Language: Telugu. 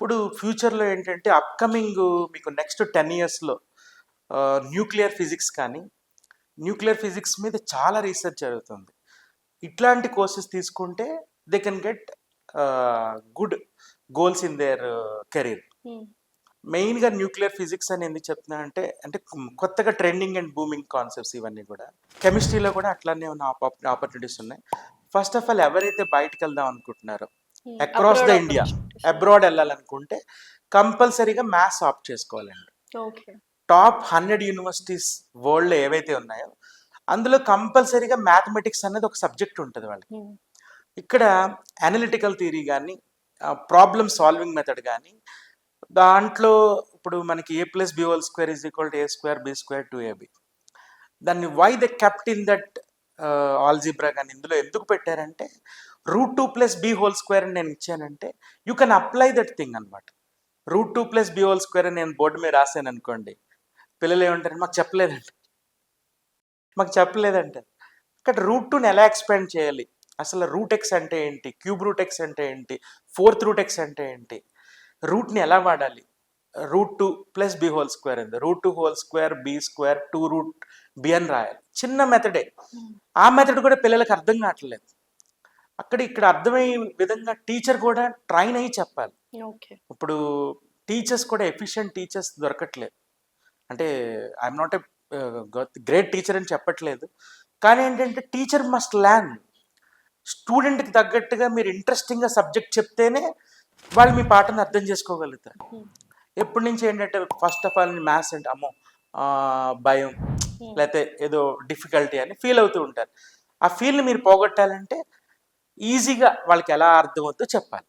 ఇప్పుడు ఫ్యూచర్లో ఏంటంటే అప్కమింగ్ మీకు నెక్స్ట్ 10 yearsలో న్యూక్లియర్ ఫిజిక్స్ కానీ న్యూక్లియర్ ఫిజిక్స్ మీద చాలా రీసెర్చ్ జరుగుతుంది. ఇట్లాంటి కోర్సెస్ తీసుకుంటే they can get good goals in there career. మెయిన్గా న్యూక్లియర్ ఫిజిక్స్ అని ఎందుకు చెప్తున్నా అంటే అంటే కొత్తగా ట్రెండింగ్ అండ్ బూమింగ్ కాన్సెప్ట్స్ ఇవన్నీ కూడా. కెమిస్ట్రీలో కూడా అట్లానే ఉన్న ఆపర్చునిటీస్ ఉన్నాయి. ఫస్ట్ ఆఫ్ ఆల్ ఎవరైతే బయటకు వెళ్దాం అనుకుంటున్నారో అక్రాస్ ద ఇండియా, అబ్రాడ్ వెళ్ళాలనుకుంటే కంపల్సరీగా మ్యాథ్స్ ఆప్ట్ చేసుకోవాలండి. టాప్ 100 యూనివర్సిటీస్ వరల్డ్లో ఏవైతే ఉన్నాయో అందులో కంపల్సరీగా మ్యాథమెటిక్స్ అనేది ఒక సబ్జెక్ట్ ఉంటుంది వాళ్ళకి. ఇక్కడ అనలిటికల్ థియరీ కానీ ప్రాబ్లమ్ సాల్వింగ్ మెథడ్ కానీ దాంట్లో ఇప్పుడు మనకి a+b² = a²b² 2ab దాన్ని why the kept in that algebra కానీ ఇందులో ఎందుకు పెట్టారంటే √2+b² అని నేను ఇచ్చానంటే you can apply that thing అనమాట. √2+b² అని నేను బోర్డు మీద రాశాను అనుకోండి, పిల్లలు ఏమంటారు మాకు చెప్పలేదంటే అక్కడ √2ని ఎలా ఎక్స్పాండ్ చేయాలి, అసలు √x అంటే ఏంటి, క్యూబ్ √x అంటే ఏంటి, 4th √x అంటే ఏంటి, రూట్ని ఎలా వాడాలి, √2+b² అంది, √2² b² 2√b అని రాయాలి. చిన్న మెథడే, ఆ మెథడ్ కూడా పిల్లలకి అర్థం కావట్లేదు. ఇక్కడ అర్థమయ్యే విధంగా టీచర్ కూడా ట్రైన్ అయ్యి చెప్పాలి. ఇప్పుడు టీచర్స్ కూడా ఎఫిషియెంట్ టీచర్స్ దొరకట్లేదు. అంటే I'm not a great teacher అని చెప్పట్లేదు, కానీ ఏంటంటే టీచర్ మస్ట్ లెర్న్. స్టూడెంట్కి తగ్గట్టుగా మీరు ఇంట్రెస్టింగ్గా సబ్జెక్ట్ చెప్తేనే వాళ్ళు మీ పాఠను అర్థం చేసుకోగలుగుతారు. ఎప్పటి నుంచి ఏంటంటే ఫస్ట్ ఆఫ్ ఆల్ మ్యాథ్స్ అంటే అమ్మో భయం లేకపోతే ఏదో డిఫికల్టీ అని ఫీల్ అవుతూ ఉంటారు. ఆ ఫీల్ని మీరు పోగొట్టాలంటే ఈజీగా వాళ్ళకి ఎలా అర్థం అవుతుందో చెప్పాలి.